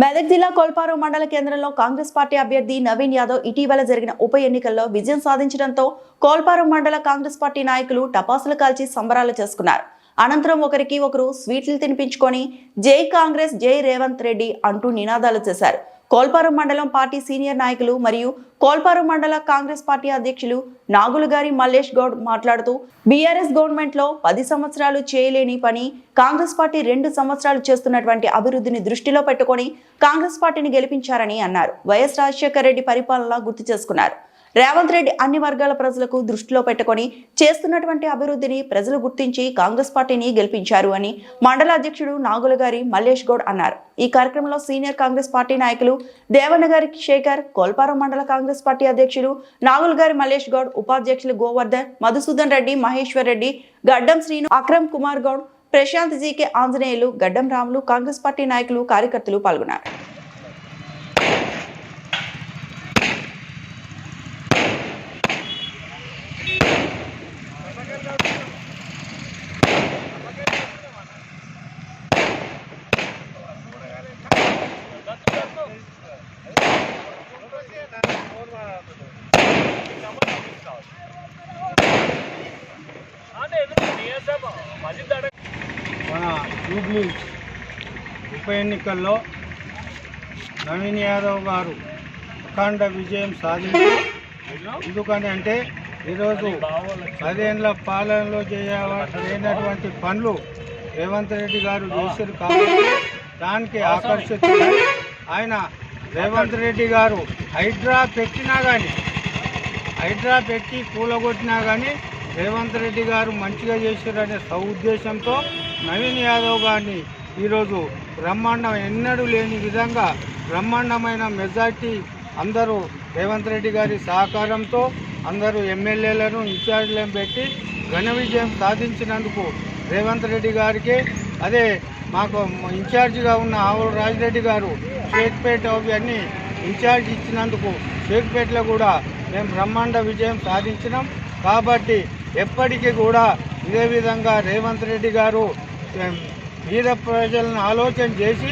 మెదక్ జిల్లా కోల్పారం మండల కేంద్రంలో కాంగ్రెస్ పార్టీ అభ్యర్థి నవీన్ యాదవ్ ఇటీవల జరిగిన ఉప ఎన్నికల్లో విజయం సాధించడంతో కోల్పారం మండల కాంగ్రెస్ పార్టీ నాయకులు టపాసులు కాల్చి సంబరాలు చేసుకున్నారు. అనంతరం ఒకరికి ఒకరు స్వీట్లు తినిపించుకొని జై కాంగ్రెస్ జై రేవంత్ రెడ్డి అంటూ నినాదాలు చేశారు. కోల్పారం మండలం పార్టీ సీనియర్ నాయకులు మరియు కోల్పారం మండల కాంగ్రెస్ పార్టీ అధ్యక్షులు నాగులగారి మల్లేష్ గౌడ్ మాట్లాడుతూ బీఆర్ఎస్ గవర్నమెంట్ లో 10 సంవత్సరాలు చేయలేని పని కాంగ్రెస్ పార్టీ 2 సంవత్సరాలు చేస్తున్నటువంటి అభివృద్ధిని దృష్టిలో పెట్టుకొని కాంగ్రెస్ పార్టీని గెలిపించారని అన్నారు. వైఎస్ రాజశేఖర రెడ్డి పరిపాలన గుర్తు చేసుకున్నారు. రేవంత్ రెడ్డి అన్ని వర్గాల ప్రజలకు దృష్టిలో పెట్టుకొని చేస్తున్నటువంటి అభివృద్ధిని ప్రజలు గుర్తించి కాంగ్రెస్ పార్టీని గెలిపించారు అని మండల అధ్యక్షుడు నాగులగారి మల్లేష్ గౌడ్ అన్నారు. ఈ కార్యక్రమంలో సీనియర్ కాంగ్రెస్ పార్టీ నాయకులు దేవనగారి శేఖర్, కోల్పారం మండల కాంగ్రెస్ పార్టీ అధ్యక్షులు నాగులగారి మల్లేష్ గౌడ్, ఉపాధ్యక్షులు గోవర్ధన్, మధుసూదన్ రెడ్డి, మహేశ్వర్ రెడ్డి, గడ్డం శ్రీను, అక్రమ్ కుమార్ గౌడ్, ప్రశాంత్ జీకే ఆంజనేయులు, గడ్డం రాములు, కాంగ్రెస్ పార్టీ నాయకులు, కార్యకర్తలు పాల్గొన్నారు. మన జూబ్లీ ఉప ఎన్నికల్లో నవీన్ యాదవ్ గారు అఖండ విజయం సాధించారు. ఎందుకని అంటే ఈరోజు 10 ఏళ్ల పాలనలో చేయనటువంటి పనులు రేవంత్ రెడ్డి గారు చేశారు కాబట్టి దానికి ఆకర్షితులై ఆయన రేవంత్ రెడ్డి గారు హైడ్రా పెట్టి కూలగొట్టినా కానీ రేవంత్ రెడ్డి గారు మంచిగా చేశారనే ఉద్దేశంతో నవీన్ యాదవ్ గారిని ఈరోజు బ్రహ్మాండం ఎన్నడూ లేని విధంగా బ్రహ్మాండమైన మెజార్టీ అందరూ రేవంత్ రెడ్డి గారి సహకారంతో అందరూ ఎమ్మెల్యేలను ఇన్ఛార్జీలను పెట్టి ఘన విజయం సాధించినందుకు రేవంత్ రెడ్డి గారికి, అదే మాకు ఇన్ఛార్జిగా ఉన్న ఆవుల రాజిరెడ్డి గారు షేక్పేట అన్ని ఇన్ఛార్జ్ ఇచ్చినందుకు షేక్పేటలో కూడా మేము బ్రహ్మాండ విజయం సాధించినాం. కాబట్టి ఎప్పటికీ కూడా ఇదే విధంగా రేవంత్ రెడ్డి గారు పేద ప్రజలను ఆలోచన చేసి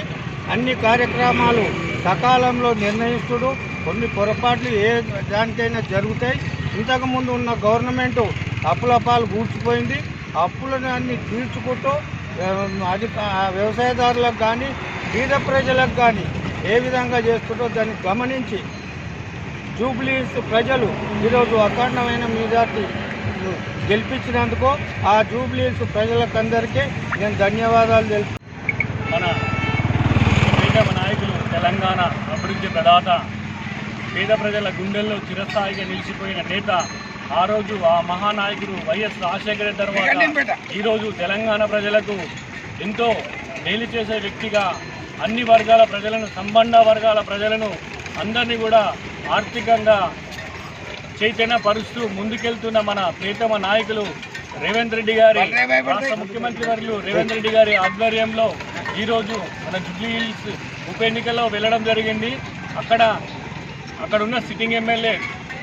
అన్ని కార్యక్రమాలు సకాలంలో నిర్ణయిస్తుడు. కొన్ని పొరపాట్లు ఏ దానికైనా జరుగుతాయి. ఇంతకుముందు ఉన్న గవర్నమెంటు అప్పులపాలు కూర్చిపోయింది. అప్పులను అన్ని తీర్చుకుంటూ వ్యవసాయదారులకు కానీ పేద ప్రజలకు కానీ ఏ విధంగా చేస్తుందో దాన్ని గమనించి జూబ్లీస్ ప్రజలు ఈరోజు అఖండమైన మెజార్టీ గెలిపించినందుకు ఆ జూబ్లీస్ ప్రజలకందరికీ నేను ధన్యవాదాలు తెలుపు. మన ప్రీతమ నాయకులు, తెలంగాణ అభివృద్ధి ప్రదాత, పేద ప్రజల గుండెల్లో చిరస్థాయిగా నిలిచిపోయిన నేత, ఆ రోజు ఆ మహానాయకుడు వైఎస్ రాజశేఖర రెడ్డి తర్వాత ఈరోజు తెలంగాణ ప్రజలకు ఎంతో మేలు చేసే వ్యక్తిగా అన్ని వర్గాల ప్రజలను, సంబంధ వర్గాల ప్రజలను అందరినీ కూడా ఆర్థికంగా చైతన్యపరుస్తూ ముందుకెళ్తున్న మన ప్రీతమ నాయకులు రేవంత్ రెడ్డి గారి, రాష్ట్ర ముఖ్యమంత్రి వర్యులు రేవంత్ రెడ్డి గారి ఆధ్వర్యంలో ఈరోజు మన జూబ్లీ హిల్స్ ఉప ఎన్నికల్లో వెళ్ళడం జరిగింది. అక్కడ ఉన్న సిట్టింగ్ ఎమ్మెల్యే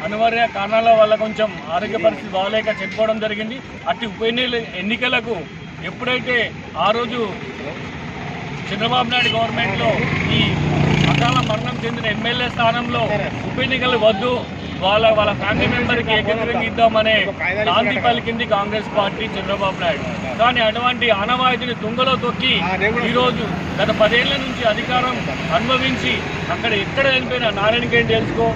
అనివార్య కారణాల వల్ల కొంచెం ఆరోగ్య పరిస్థితి బాగలేక చనిపోవడం జరిగింది. అట్టి ఉప ఎన్నికలకు ఎప్పుడైతే ఆ రోజు చంద్రబాబు నాయుడు గవర్నమెంట్లో ఈ అకాల మరణం చెందిన ఎమ్మెల్యే స్థానంలో ఉప ఎన్నికలు వద్దు, వాళ్ళ ఫ్యామిలీ మెంబర్కి ఏకగ్రంగా ఇద్దామనే నాంది పలికింది కాంగ్రెస్ పార్టీ, చంద్రబాబు నాయుడు. కానీ అటువంటి ఆనవాయితీని తుంగలో తొక్కి ఈరోజు గత 10 ఏళ్ల నుంచి అధికారం అనుభవించి అక్కడ ఎక్కడ వెళ్ళిపోయినా నారాయణగేట్ తెలుసుకో,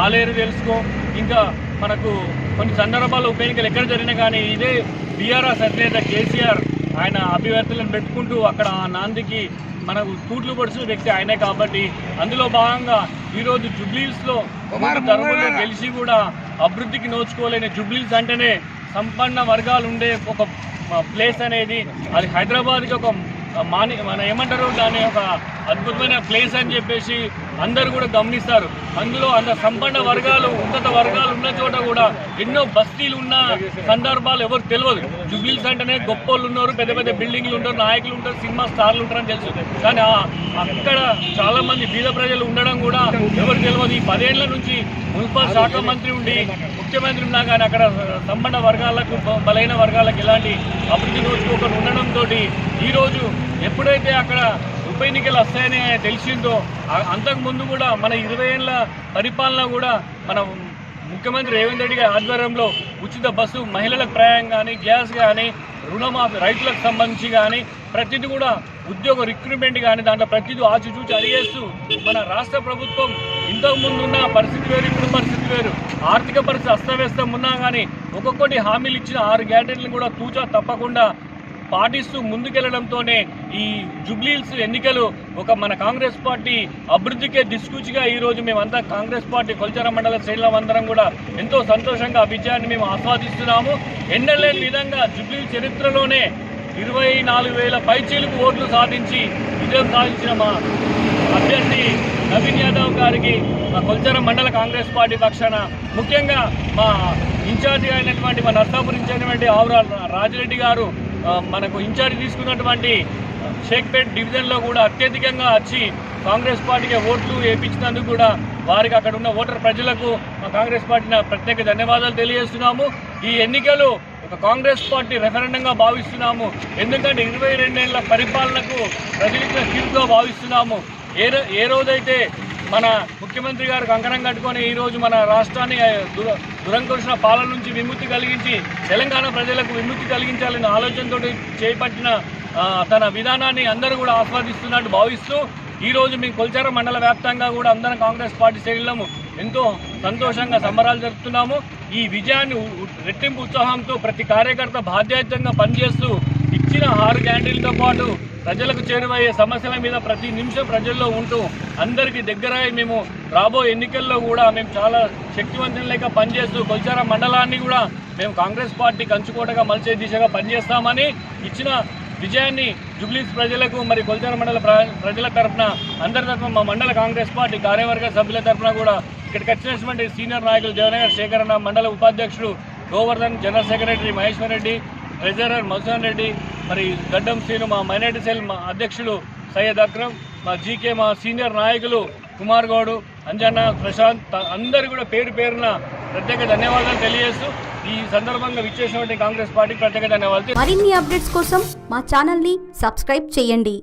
ఆలేరు తెలుసుకో, ఇంకా మనకు కొన్ని సందర్భాల్లో ఉప ఎన్నికలు ఎక్కడ జరిగినా కానీ ఇదే బీఆర్ఎస్ అధినేత కేసీఆర్ ఆయన అభ్యర్థులను పెట్టుకుంటూ అక్కడ ఆ నాందికి మనకు తూట్లు పడిచిన వ్యక్తి ఆయనే. కాబట్టి అందులో భాగంగా ఈరోజు జూబ్లీహిల్స్లో తరములో గెలిచి కూడా అభివృద్ధికి నోచుకోలేని జూబ్లీహిల్స్ అంటేనే సంపన్న వర్గాలు ఉండే ఒక ప్లేస్ అనేది, అది హైదరాబాద్కి ఒక మన ఏమంటారు దాని ఒక అద్భుతమైన ప్లేస్ అని చెప్పేసి అందరూ కూడా గమనిస్తారు. అందులో అంత సంపన్న వర్గాలు, ఉన్నత వర్గాలు ఉన్న చోట కూడా ఎన్నో బస్తీలు ఉన్న సందర్భాలు ఎవరు తెలియదు. జూబ్లీహిల్స్ అంటేనే గొప్ప వాళ్ళు ఉన్నారు, పెద్ద పెద్ద బిల్డింగ్లు ఉంటారు, నాయకులు ఉంటారు, సినిమా స్టార్లు ఉంటారని తెలుసు. కానీ అక్కడ చాలామంది బీద ప్రజలు ఉండడం కూడా ఎవరు తెలియదు. ఈ 10 ఏళ్ల నుంచి మున్సిపల్ శాఖ మంత్రి ఉండి ముఖ్యమంత్రి ఉన్నా కానీ అక్కడ సంపన్న వర్గాలకు, బలైన వర్గాలకు ఎలాంటి అభివృద్ధి నోచుకోకుండా ఉండడంతో ఈరోజు ఎప్పుడైతే అక్కడ ఉప ఎన్నికలు వస్తాయని తెలిసిందో అంతకుముందు కూడా మన 20 ఏళ్ళ పరిపాలన కూడా మన ముఖ్యమంత్రి రేవంత్ రెడ్డి గారి ఆధ్వర్యంలో ఉచిత బస్సు, మహిళలకు ప్రయాణం కానీ, గ్యాస్ కానీ, రుణమాఫీ రైతులకు సంబంధించి కానీ ప్రతిదీ కూడా ఉద్యోగ రిక్రూట్మెంట్ కానీ దాంట్లో ప్రతిదీ ఆచిచూచి అడిగేస్తూ మన రాష్ట్ర ప్రభుత్వం ఇంతకుముందు ఉన్న పరిస్థితి వేరు, ఇప్పుడు పరిస్థితి వేరు. ఆర్థిక పరిస్థితి అస్తవ్యస్తం ఉన్నా కానీ ఒక్కొక్కటి హామీలు ఇచ్చిన 6 గ్యారెంటీలను కూడా తూచా తప్పకుండా పాటిస్తూ ముందుకెళ్లడంతోనే ఈ జూబ్లీహిల్స్ ఎన్నికలు ఒక మన కాంగ్రెస్ పార్టీ అభివృద్ధికే దిక్సూచిగా ఈరోజు మేమంతా కాంగ్రెస్ పార్టీ కొల్చార మండల శ్రేణులందరం కూడా ఎంతో సంతోషంగా ఆ విజయాన్ని మేము ఆస్వాదిస్తున్నాము. ఎన్నలేని విధంగా జూబ్లీహిల్స్ చరిత్రలోనే 24,000 పైచీలకు ఓట్లు సాధించి విజయం సాధించిన మా అభ్యర్థి నవీన్ యాదవ్ గారికి మా కొల్చార మండల కాంగ్రెస్ పార్టీ పక్షాన, ముఖ్యంగా మా ఇన్ఛార్జి అయినటువంటి మా నర్సాపూర్ ఇన్ఛార్జి ఆవురా రాజిరెడ్డి గారు మనకు ఇన్ఛార్జ్ తీసుకున్నటువంటి షేక్పేట్ డివిజన్లో కూడా అత్యధికంగా వచ్చి కాంగ్రెస్ పార్టీకి ఓట్లు వేయించినందుకు కూడా వారికి అక్కడ ఉన్న ఓటర్ ప్రజలకు మా కాంగ్రెస్ పార్టీ ప్రత్యేక ధన్యవాదాలు తెలియజేస్తున్నాము. ఈ ఎన్నికలు ఒక కాంగ్రెస్ పార్టీ రెఫరెండంగా భావిస్తున్నాము. ఎందుకంటే 22 ఏళ్ల పరిపాలనకు ప్రజలిచ్చిన తీర్పుగా భావిస్తున్నాము. ఏ రోజైతే మన ముఖ్యమంత్రి గారు కంకణం కట్టుకొని ఈరోజు మన రాష్ట్రాన్ని దురంకుశ పాలన నుంచి విముక్తి కలిగించి తెలంగాణ ప్రజలకు విముక్తి కలిగించాలనే ఆలోచనతో చేపట్టిన తన విధానాన్ని అందరూ కూడా ఆస్వాదిస్తున్నట్టు భావిస్తూ ఈరోజు మేము కొల్చార మండల వ్యాప్తంగా కూడా అందరం కాంగ్రెస్ పార్టీ శ్రేణులము ఎంతో సంతోషంగా సంబరాలు జరుపుతున్నాము. ఈ విజయాన్ని రెట్టింపు ఉత్సాహంతో ప్రతి కార్యకర్త బాధ్యతంగా పనిచేస్తూ ఇచ్చిన 6 గ్యారెంటీలతో పాటు ప్రజలకు చేరువయ్యే సమస్యల మీద ప్రతి నిమిషం ప్రజల్లో ఉంటూ అందరికీ దగ్గరై మేము రాబోయే ఎన్నికల్లో కూడా మేము చాలా శక్తివంతం లేక పనిచేస్తూ కొల్చార మండలాన్ని కూడా మేము కాంగ్రెస్ పార్టీ కంచుకోటగా మలిచే దిశగా పనిచేస్తామని ఇచ్చిన విజయాన్ని జూబ్లీహిల్స్ ప్రజలకు మరి కొల్చార మండల ప్రజల తరఫున అందరి తరఫున మా మండల కాంగ్రెస్ పార్టీ కార్యవర్గ సభ్యుల తరఫున కూడా ఇక్కడికి వచ్చినటువంటి సీనియర్ నాయకులు దేవనగర్ శేఖరన్న, మండల ఉపాధ్యక్షుడు Govardhan, general secretary Maheshwar Reddy, treasurer Madhusudan Reddy, మరి గడ్డం శ్రీను, మా మైనార్టీ సెల్ మా అధ్యక్షుడు సయ్యద్ అక్రమ్, మా జీకే మా సీనియర్ నాయకులు కుమార్ గౌడ్, అంజన్న, ప్రశాంత్ అందరూ కూడా పేరు పేరున ప్రత్యేక ధన్యవాదాలు తెలియజేస్తూ ఈ సందర్భంగా విచ్చేసినటువంటి కాంగ్రెస్ పార్టీకి ప్రత్యేక ధన్యవాదాలు. మరిన్ని అప్డేట్స్ కోసం మా ఛానల్ ని సబ్స్క్రైబ్ చేయండి.